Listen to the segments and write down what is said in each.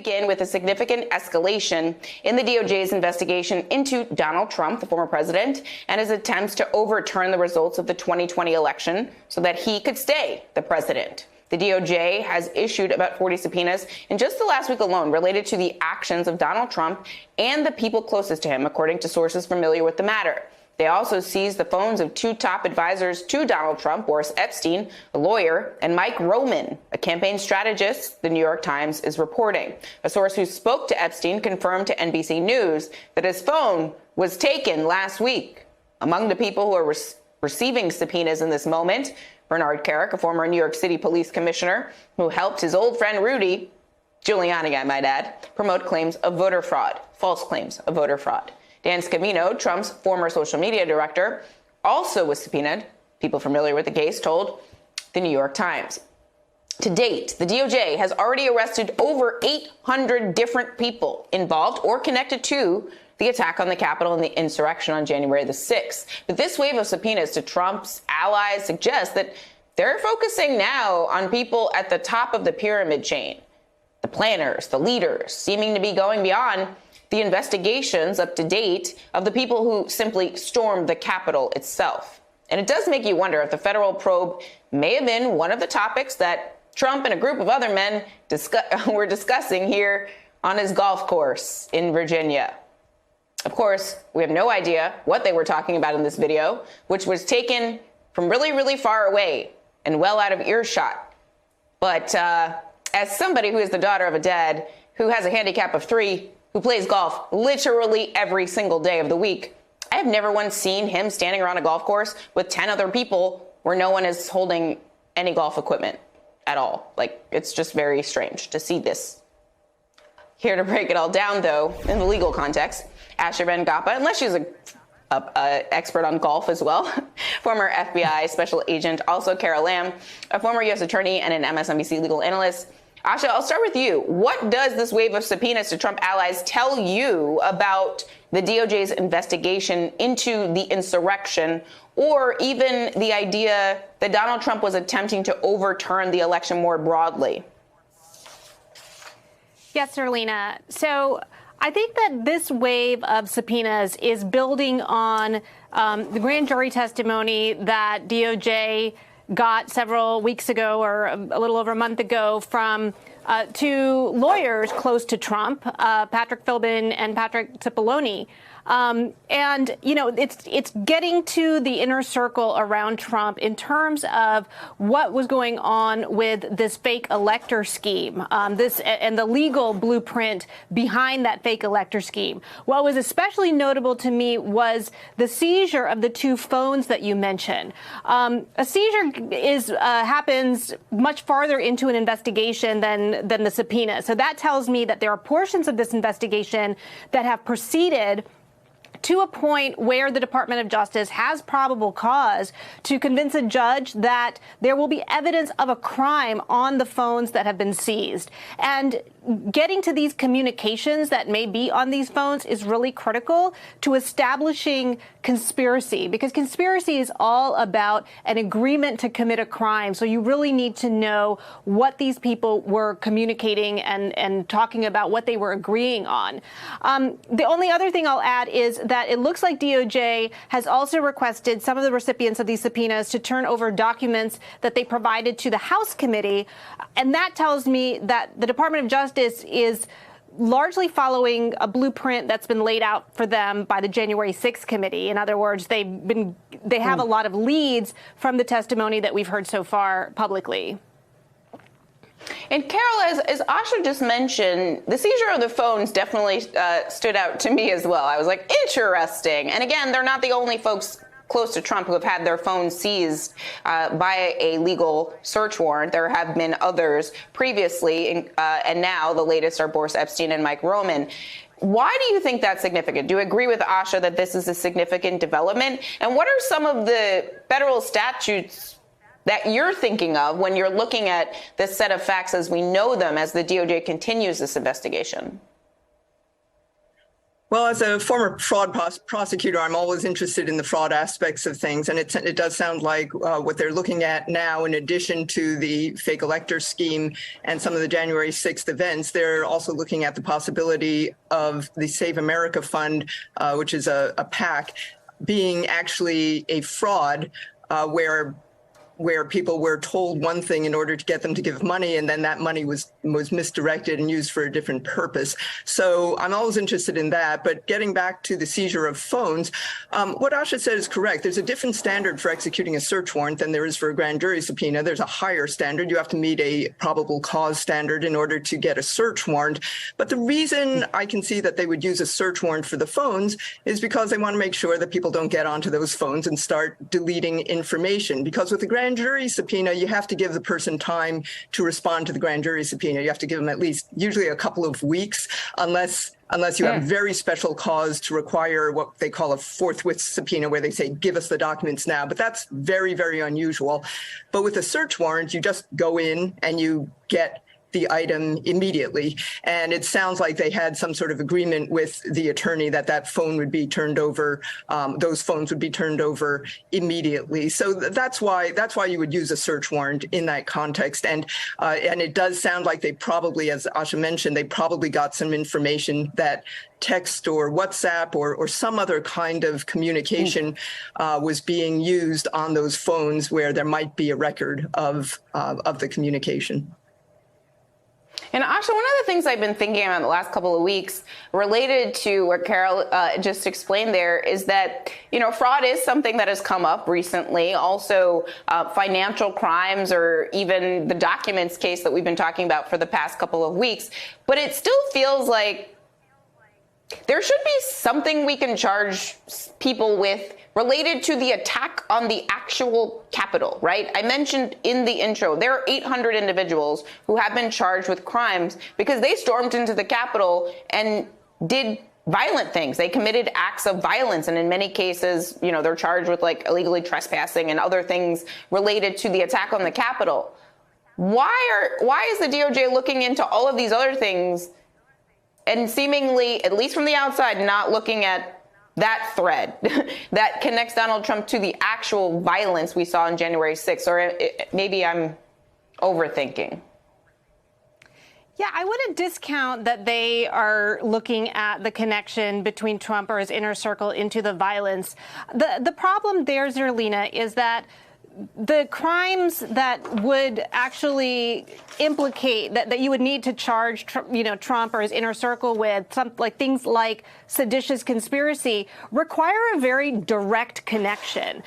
in with a significant escalation in the DOJ's investigation into Donald Trump, the former president, and his attempts to overturn the results of the 2020 election so that he could stay the president. The DOJ has issued about 40 subpoenas in just the last week alone related to the actions of Donald Trump and the people closest to him, according to sources familiar with the matter. They also seized the phones of two top advisors to Donald Trump, Boris Epshteyn, a lawyer, and Mike Roman, a campaign strategist, the New York Times is reporting. A source who spoke to Epshteyn confirmed to NBC News that his phone was taken last week. Among the people who are receiving subpoenas in this moment, Bernard Kerik, a former New York City police commissioner who helped his old friend Rudy Giuliani, I might add, promote claims of voter fraud, false claims of voter fraud. Dan Scavino, Trump's former social media director, also was subpoenaed. People familiar with the case told the New York Times. To date, the DOJ has already arrested over 800 different people involved or connected to the attack on the Capitol and the insurrection on January the 6th. But this wave of subpoenas to Trump's allies suggests that they're focusing now on people at the top of the pyramid chain, the planners, the leaders, seeming to be going beyond the investigations up to date of the people who simply stormed the Capitol itself. And it does make you wonder if the federal probe may have been one of the topics that Trump and a group of other men were discussing here on his golf course in Virginia. Of course, we have no idea what they were talking about in this video, which was taken from really, really far away and well out of earshot. But as somebody who is the daughter of a dad who has a handicap of 3, who plays golf literally every single day of the week, I have never once seen him standing around a golf course with 10 other people where no one is holding any golf equipment at all. Like, it's just very strange to see this. Here to break it all down, though, in the legal context, Asher Ben Gappa, unless she's an expert on golf as well, former FBI special agent, also Carol Lamb, a former U.S. attorney and an MSNBC legal analyst. Asha, I'll start with you. What does this wave of subpoenas to Trump allies tell you about the DOJ's investigation into the insurrection, or even the idea that Donald Trump was attempting to overturn the election more broadly? Yes, Erlina. So I think that this wave of subpoenas is building on the grand jury testimony that DOJ got several weeks ago, or a little over a month ago, from two lawyers close to Trump, Patrick Philbin and Patrick Cipollone. And, you know, it's getting to the inner circle around Trump in terms of what was going on with this fake elector scheme, this and the legal blueprint behind that fake elector scheme. What was especially notable to me was the seizure of the two phones that you mentioned. A seizure happens much farther into an investigation than the subpoena. So that tells me that there are portions of this investigation that have proceeded to a point where the Department of Justice has probable cause to convince a judge that there will be evidence of a crime on the phones that have been seized. And getting to these communications that may be on these phones is really critical to establishing conspiracy, because conspiracy is all about an agreement to commit a crime. So you really need to know what these people were communicating and talking about, what they were agreeing on. The only other thing I'll add is that it looks like DOJ has also requested some of the recipients of these subpoenas to turn over documents that they provided to the House committee. And that tells me that the Department of Justice is largely following a blueprint that's been laid out for them by the January 6th committee. In other words, they have a lot of leads from the testimony that we've heard so far publicly. And Carol, as Asha just mentioned, the seizure of the phones definitely stood out to me as well. I was like, interesting. And again, they're not the only folks close to Trump who have had their phones seized by a legal search warrant. There have been others previously, and now the latest are Boris Epshteyn and Mike Roman. Why do you think that's significant? Do you agree with Asha that this is a significant development? And what are some of the federal statutes that you're thinking of when you're looking at this set of facts as we know them as the DOJ continues this investigation? Well, as a former fraud prosecutor, I'm always interested in the fraud aspects of things. And it does sound like what they're looking at now, in addition to the fake elector scheme and some of the January 6th events, they're also looking at the possibility of the Save America Fund, which is a PAC, being actually a fraud where people were told one thing in order to get them to give money, and then that money was misdirected and used for a different purpose. So I'm always interested in that. But getting back to the seizure of phones, what Asha said is correct. There's a different standard for executing a search warrant than there is for a grand jury subpoena. There's a higher standard. You have to meet a probable cause standard in order to get a search warrant. But the reason I can see that they would use a search warrant for the phones is because they want to make sure that people don't get onto those phones and start deleting information. Because with the grand jury subpoena, you have to give the person time to respond to the grand jury subpoena. You have to give them at least usually a couple of weeks, unless you have very special cause to require what they call a forthwith subpoena, where they say, give us the documents now. But that's very, very unusual. But with a search warrant, you just go in and you get the item immediately. And it sounds like they had some sort of agreement with the attorney that phone would be turned over, those phones would be turned over immediately. So that's why you would use a search warrant in that context. And it does sound like they probably, as Asha mentioned, they probably got some information that text or WhatsApp or some other kind of communication was being used on those phones where there might be a record of the communication. And Asha, one of the things I've been thinking about the last couple of weeks related to what Carol just explained there is that, fraud is something that has come up recently. Also, financial crimes, or even the documents case that we've been talking about for the past couple of weeks. But it still feels like there should be something we can charge people with related to the attack on the actual Capitol, right? I mentioned in the intro, there are 800 individuals who have been charged with crimes because they stormed into the Capitol and did violent things. They committed acts of violence. And in many cases, they're charged with like illegally trespassing and other things related to the attack on the Capitol. Why is the DOJ looking into all of these other things and seemingly, at least from the outside, not looking at that thread that connects Donald Trump to the actual violence we saw on January 6th? Or maybe I'm overthinking. Yeah, I wouldn't discount that they are looking at the connection between Trump or his inner circle into the violence. The problem there, Zerlina, is that the crimes that would actually implicate that you would need to charge, Trump or his inner circle with, things like seditious conspiracy, require a very direct connection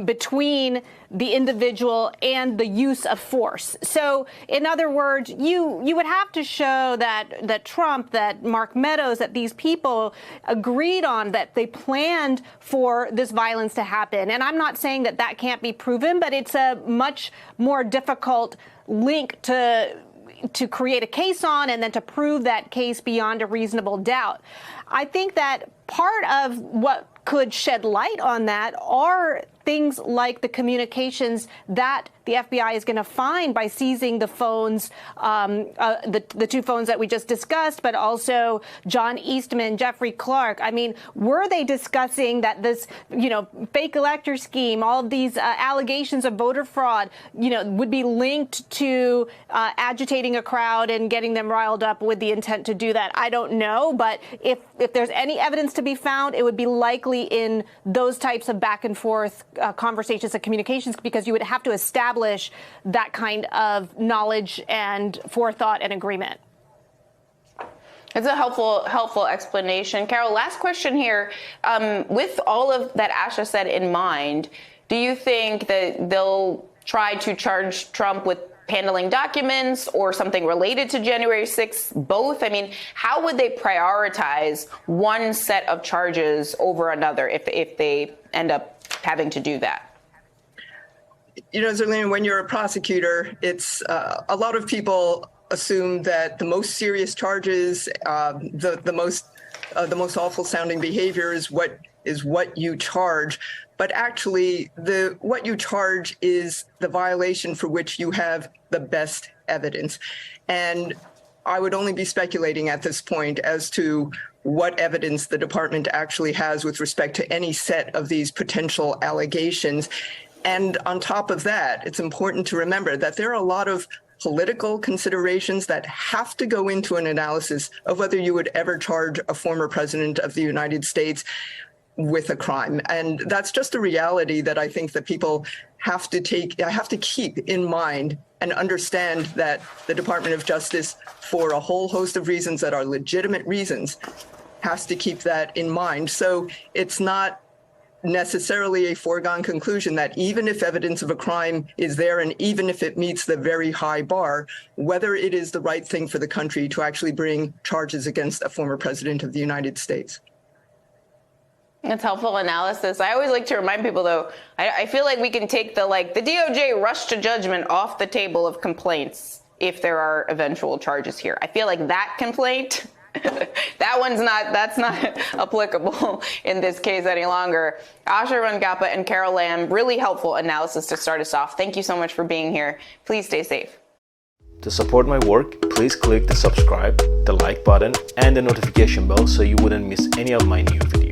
between the individual and the use of force. So, in other words, you would have to show that Trump, that Mark Meadows, that these people agreed on, that they planned for this violence to happen. And I'm not saying that can't be proven, but it's a much more difficult link to create a case on and then to prove that case beyond a reasonable doubt. I think that part of what could shed light on that are things like the communications that the FBI is going to find by seizing the phones, the two phones that we just discussed, but also John Eastman, Jeffrey Clark. I mean, were they discussing that this, fake elector scheme, all of these allegations of voter fraud, would be linked to agitating a crowd and getting them riled up with the intent to do that? I don't know. But if there's any evidence to be found, it would be likely in those types of back and forth conversations and communications, because you would have to establish that kind of knowledge and forethought and agreement. It's a helpful explanation. Carol, last question here. With all of that Asha said in mind, do you think that they'll try to charge Trump with handling documents or something related to January 6th, both? I mean, how would they prioritize one set of charges over another if they end up having to do that? Zerlina, when you're a prosecutor, it's a lot of people assume that the most serious charges, the most awful sounding behavior is what you charge. But actually, what you charge is the violation for which you have the best evidence. And I would only be speculating at this point as to what evidence the department actually has with respect to any set of these potential allegations. And on top of that, it's important to remember that there are a lot of political considerations that have to go into an analysis of whether you would ever charge a former president of the United States with a crime. And that's just a reality that I think that people have to keep in mind and understand that the Department of Justice, for a whole host of reasons that are legitimate reasons, has to keep that in mind. So it's not necessarily a foregone conclusion that even if evidence of a crime is there and even if it meets the very high bar, whether it is the right thing for the country to actually bring charges against a former president of the United States. That's helpful analysis. I always like to remind people, though, I feel like we can take the DOJ rush to judgment off the table of complaints if there are eventual charges here. I feel like that complaint, that's not applicable in this case any longer. Asha Rangappa and Carol Lamb, really helpful analysis to start us off. Thank you so much for being here. Please stay safe. To support my work, please click the subscribe, the like button, and the notification bell so you wouldn't miss any of my new videos.